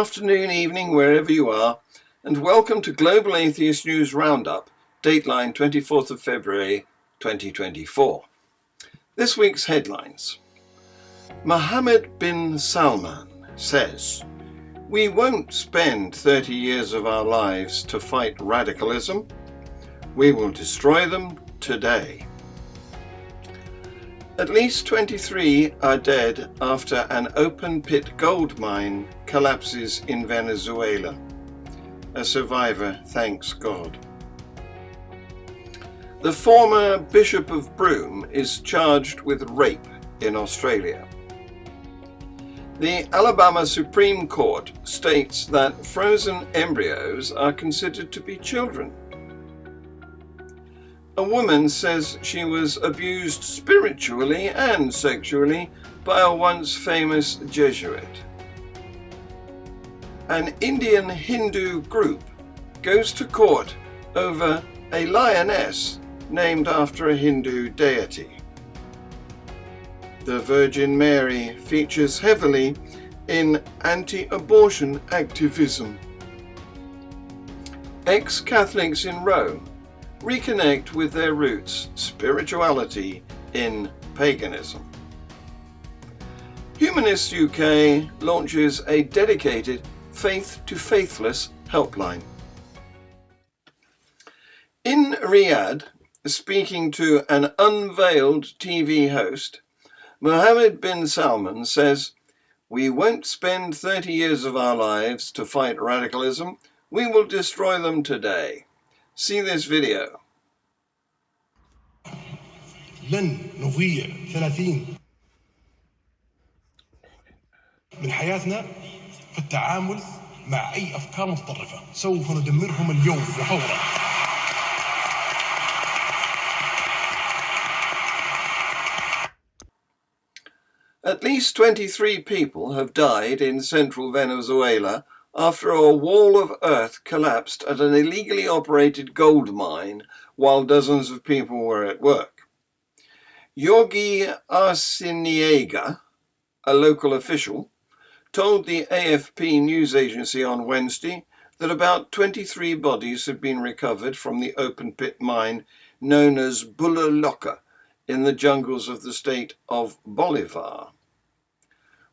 afternoon, evening, wherever you are, and welcome to Global Atheist News Roundup, dateline 24th of February 2024. This week's headlines. Mohammed bin Salman says, "We won't spend 30 years of our lives to fight radicalism. We will destroy them today." At least 23 are dead after an open-pit gold mine collapses in Venezuela. A survivor thanks God. The former Bishop of Broome is charged with rape in Australia. The Alabama Supreme Court states that frozen embryos are considered to be children. A woman says she was abused spiritually and sexually by a once famous Jesuit. An Indian Hindu group goes to court over a lioness named after a Hindu deity. The Virgin Mary features heavily in anti-abortion activism. Ex-Catholics in Rome reconnect with their roots, spirituality in paganism. Humanists UK launches a dedicated Faith to Faithless helpline. In Riyadh, speaking to an unveiled TV host, Mohammed bin Salman says, "We won't spend 30 years of our lives to fight radicalism. We will destroy them today." See this video. لن نضيع 30 من حياتنا في التعامل مع أي أفكار متطرفة. سوف ندمرهم اليوم وفورا. At least 23 people have died in central Venezuela after a wall of earth collapsed at an illegally operated gold mine while dozens of people were at work. Yogi Arciniega, a local official, told the AFP news agency on Wednesday that about 23 bodies had been recovered from the open-pit mine known as Bula Loca in the jungles of the state of Bolivar.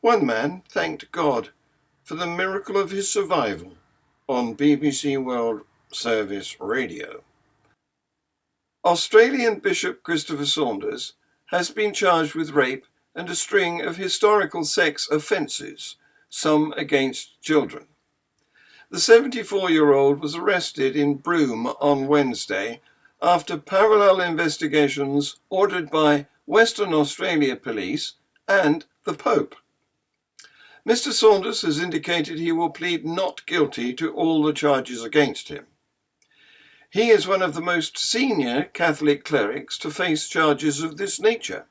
One man thanked God for the miracle of his survival on BBC World Service Radio. Australian Bishop Christopher Saunders has been charged with rape and a string of historical sex offences, some against children. The 74-year-old was arrested in Broome on Wednesday after parallel investigations ordered by Western Australia Police and the Pope. Mr. Saunders has indicated he will plead not guilty to all the charges against him. He is one of the most senior Catholic clerics to face charges of this nature.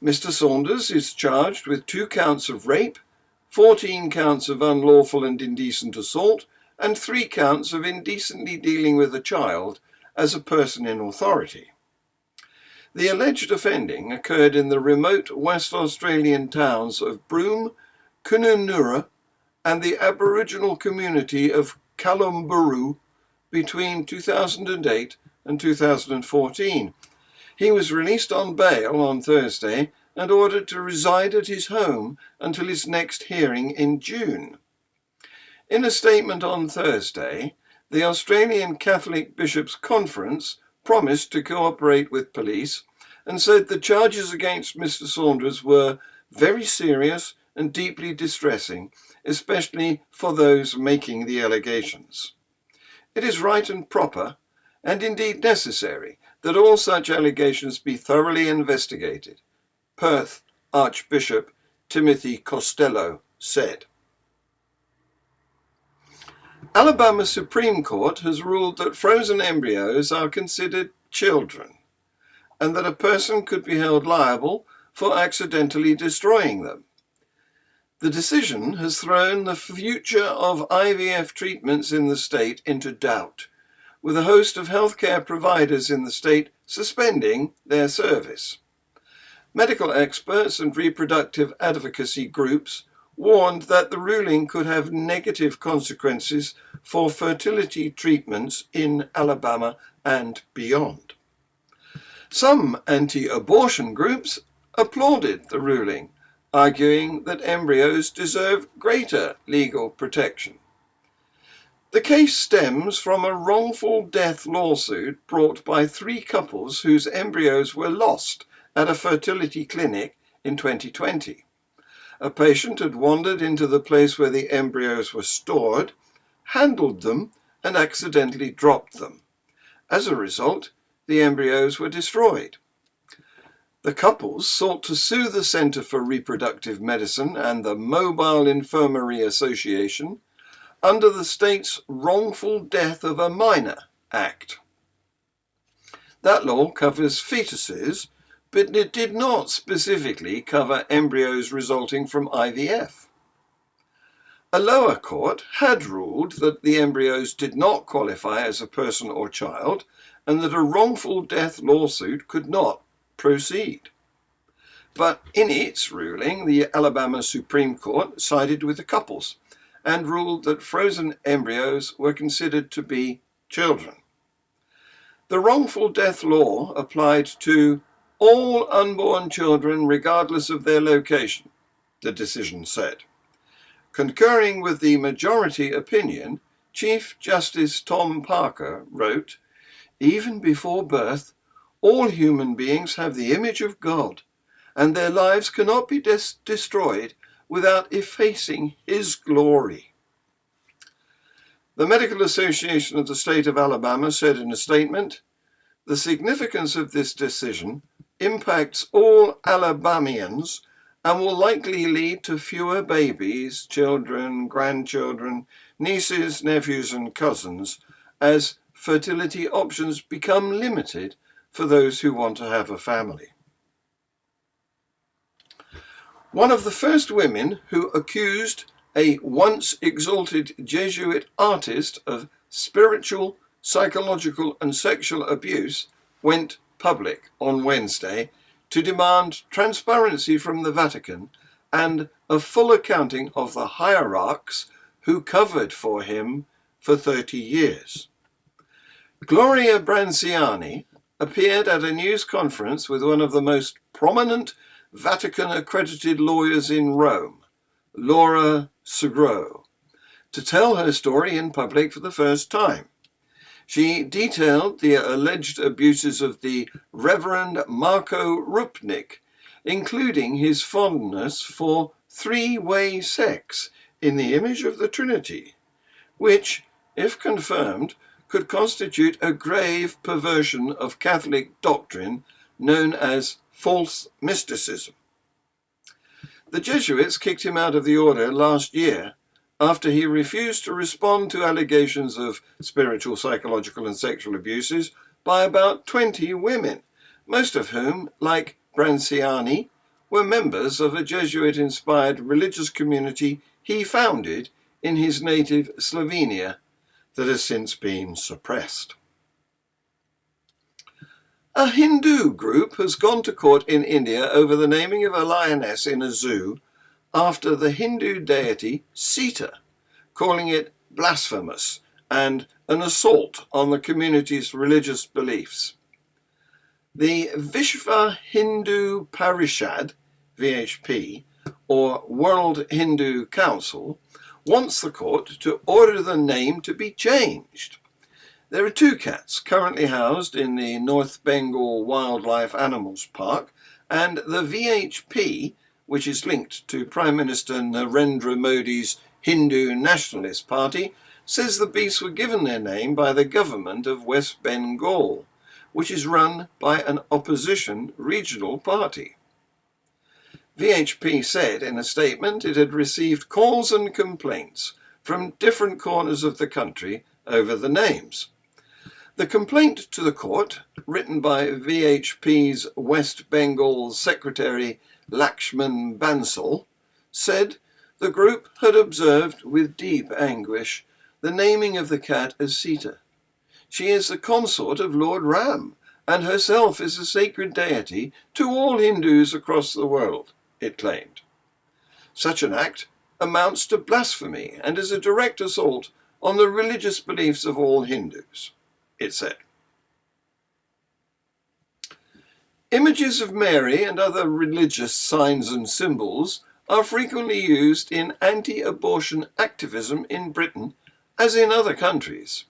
Mr. Saunders is charged with 2 counts of rape, 14 counts of unlawful and indecent assault, and 3 counts of indecently dealing with a child as a person in authority. The alleged offending occurred in the remote West Australian towns of Broome, Kununurra, and the Aboriginal community of Kalumburu between 2008 and 2014. He was released on bail on Thursday and ordered to reside at his home until his next hearing in June. In a statement on Thursday, the Australian Catholic Bishops' Conference promised to cooperate with police and said the charges against Mr. Saunders were very serious and deeply distressing, especially for those making the allegations. It is right and proper, and indeed necessary, that all such allegations be thoroughly investigated, Perth Archbishop Timothy Costello said. Alabama Supreme Court has ruled that frozen embryos are considered children, and that a person could be held liable for accidentally destroying them. The decision has thrown the future of IVF treatments in the state into doubt, with a host of healthcare providers in the state suspending their service. Medical experts and reproductive advocacy groups warned that the ruling could have negative consequences for fertility treatments in Alabama and beyond. Some anti-abortion groups applauded the ruling, arguing that embryos deserve greater legal protection. The case stems from a wrongful death lawsuit brought by 3 couples whose embryos were lost at a fertility clinic in 2020. A patient had wandered into the place where the embryos were stored, handled them, and accidentally dropped them. As a result, the embryos were destroyed. The couples sought to sue the Centre for Reproductive Medicine and the Mobile Infirmary Association under the state's Wrongful Death of a Minor Act. That law covers fetuses, but it did not specifically cover embryos resulting from IVF. A lower court had ruled that the embryos did not qualify as a person or child, and that a wrongful death lawsuit could not proceed. But in its ruling, the Alabama Supreme Court sided with the couples and ruled that frozen embryos were considered to be children. The wrongful death law applied to all unborn children regardless of their location, the decision said. Concurring with the majority opinion, Chief Justice Tom Parker wrote, "Even before birth, all human beings have the image of God, and their lives cannot be destroyed without effacing his glory." The Medical Association of the State of Alabama said in a statement, "The significance of this decision impacts all Alabamians and will likely lead to fewer babies, children, grandchildren, nieces, nephews, and cousins as fertility options become limited for those who want to have a family." One of the first women who accused a once exalted Jesuit artist of spiritual, psychological, and sexual abuse went public on Wednesday to demand transparency from the Vatican and a full accounting of the hierarchs who covered for him for 30 years. Gloria Branciani appeared at a news conference with one of the most prominent Vatican-accredited lawyers in Rome, Laura Segro, to tell her story in public for the first time. She detailed the alleged abuses of the Reverend Marco Rupnik, including his fondness for three-way sex in the image of the Trinity, which, if confirmed, could constitute a grave perversion of Catholic doctrine known as false mysticism. The Jesuits kicked him out of the order last year after he refused to respond to allegations of spiritual, psychological, and sexual abuses by about 20 women, most of whom, like Branciani, were members of a Jesuit-inspired religious community he founded in his native Slovenia that has since been suppressed. A Hindu group has gone to court in India over the naming of a lioness in a zoo after the Hindu deity Sita, calling it blasphemous and an assault on the community's religious beliefs. The Vishva Hindu Parishad, VHP, or World Hindu Council, wants the court to order the name to be changed. There are 2 cats currently housed in the North Bengal Wildlife Animals Park, and the VHP, which is linked to Prime Minister Narendra Modi's Hindu Nationalist Party, says the beasts were given their name by the government of West Bengal, which is run by an opposition regional party. VHP said in a statement it had received calls and complaints from different corners of the country over the names. The complaint to the court, written by VHP's West Bengal Secretary Lakshman Bansal, said the group had observed with deep anguish the naming of the cat as Sita. She is the consort of Lord Ram, and herself is a sacred deity to all Hindus across the world, it claimed. Such an act amounts to blasphemy and is a direct assault on the religious beliefs of all Hindus, it said. Images of Mary and other religious signs and symbols are frequently used in anti-abortion activism in Britain, as in other countries.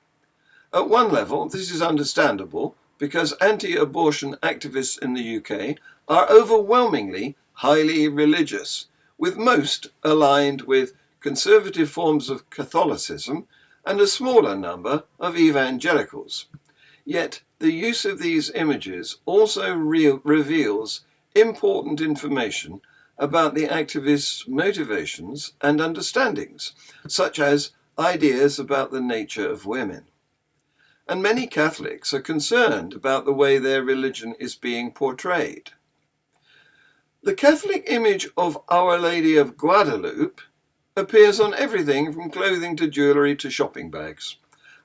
At one level, this is understandable because anti-abortion activists in the UK are overwhelmingly highly religious, with most aligned with conservative forms of Catholicism and a smaller number of evangelicals. Yet the use of these images also reveals important information about the activists' motivations and understandings, such as ideas about the nature of women. And many Catholics are concerned about the way their religion is being portrayed. The Catholic image of Our Lady of Guadalupe appears on everything from clothing to jewellery to shopping bags.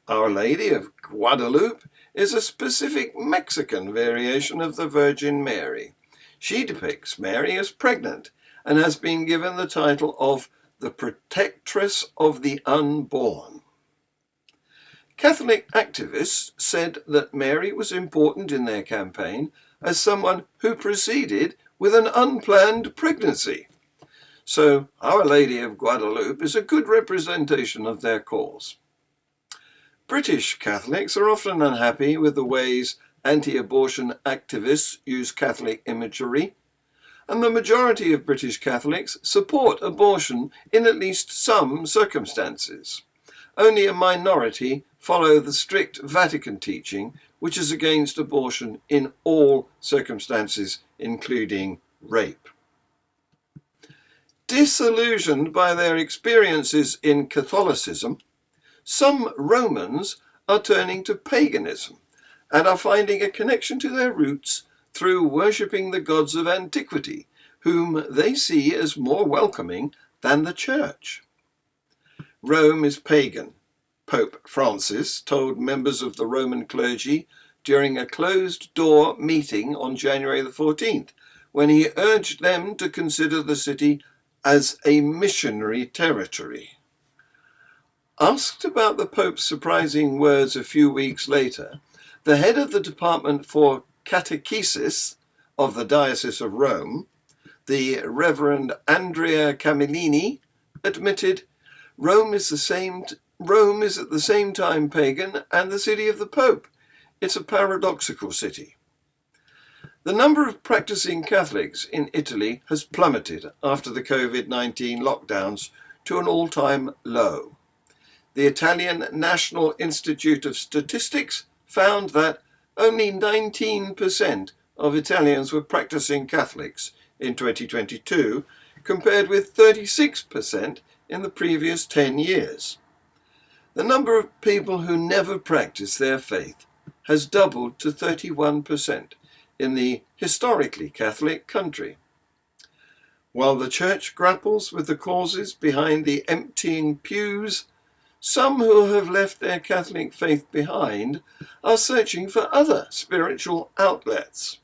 Our Lady of Guadalupe is a specific Mexican variation of the Virgin Mary. She depicts Mary as pregnant and has been given the title of the Protectress of the Unborn. Catholic activists said that Mary was important in their campaign as someone who proceeded with an unplanned pregnancy. So Our Lady of Guadalupe is a good representation of their cause. British Catholics are often unhappy with the ways anti-abortion activists use Catholic imagery, and the majority of British Catholics support abortion in at least some circumstances. Only a minority follow the strict Vatican teaching, which is against abortion in all circumstances, including rape. Disillusioned by their experiences in Catholicism, some Romans are turning to paganism and are finding a connection to their roots through worshipping the gods of antiquity, whom they see as more welcoming than the Church. Rome is pagan, Pope Francis told members of the Roman clergy during a closed-door meeting on January the 14th, when he urged them to consider the city as a missionary territory. Asked about the Pope's surprising words a few weeks later, the head of the Department for Catechesis of the Diocese of Rome, the Reverend Andrea Camillini, admitted, Rome is at the same time pagan and the city of the Pope. It's a paradoxical city. The number of practicing Catholics in Italy has plummeted after the COVID-19 lockdowns to an all-time low. The Italian National Institute of Statistics found that only 19% of Italians were practicing Catholics in 2022, compared with 36% in the previous 10 years. The number of people who never practice their faith has doubled to 31% in the historically Catholic country. While the Church grapples with the causes behind the emptying pews, some who have left their Catholic faith behind are searching for other spiritual outlets.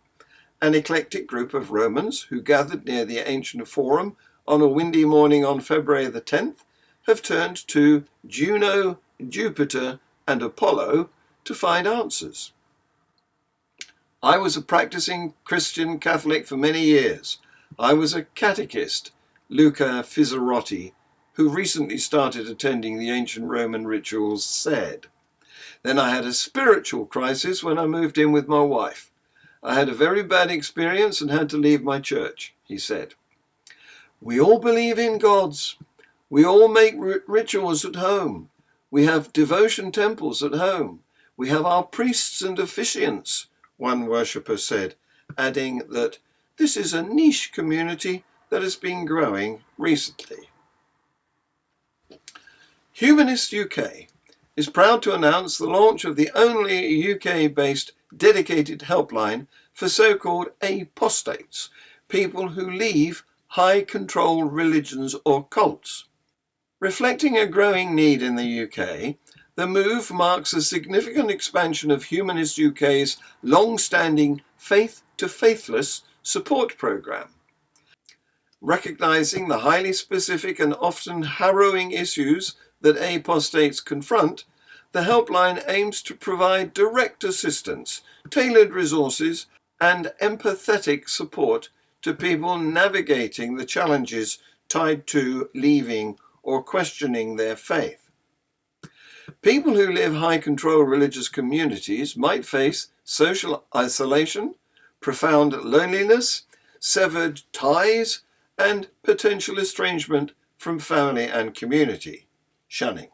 An eclectic group of Romans who gathered near the ancient Forum on a windy morning on February the 10th have turned to Juno, Jupiter, and Apollo to find answers. I was a practicing Christian Catholic for many years. I was a catechist, Luca Fizzarotti, who recently started attending the ancient Roman rituals, said. Then I had a spiritual crisis when I moved in with my wife. I had a very bad experience and had to leave my church, he said. We all believe in gods. We all make rituals at home. We have devotion temples at home. We have our priests and officiants, one worshipper said, adding that this is a niche community that has been growing recently. Humanists UK is proud to announce the launch of the only UK-based dedicated helpline for so-called apostates, people who leave high-control religions or cults. Reflecting a growing need in the UK, the move marks a significant expansion of Humanists UK's long-standing Faith to Faithless support programme. Recognizing the highly specific and often harrowing issues that apostates confront, the helpline aims to provide direct assistance, tailored resources, and empathetic support to people navigating the challenges tied to leaving or questioning their faith. People who live high-control religious communities might face social isolation, profound loneliness, severed ties, and potential estrangement from family and community, shunning.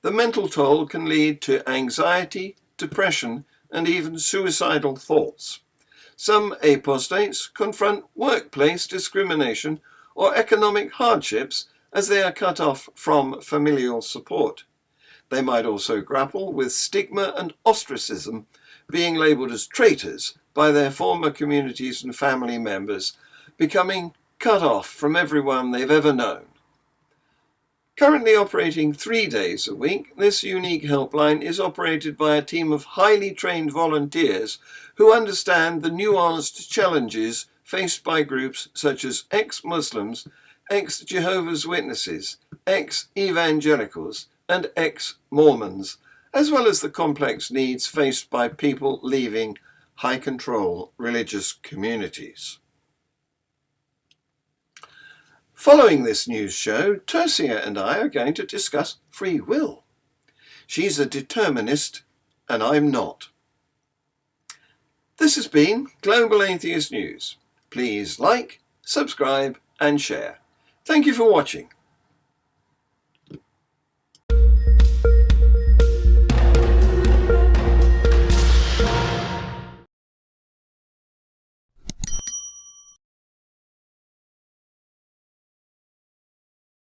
The mental toll can lead to anxiety, depression, and even suicidal thoughts. Some apostates confront workplace discrimination or economic hardships as they are cut off from familial support. They might also grapple with stigma and ostracism, being labelled as traitors by their former communities and family members, becoming cut off from everyone they've ever known. Currently operating 3 days a week, this unique helpline is operated by a team of highly trained volunteers who understand the nuanced challenges faced by groups such as ex-Muslims, ex-Jehovah's Witnesses, ex-evangelicals, and ex-Mormons, as well as the complex needs faced by people leaving high-control religious communities. Following this news show, Tercia and I are going to discuss free will. She's a determinist, and I'm not. This has been Global Atheist News. Please like, subscribe, and share. Thank you for watching.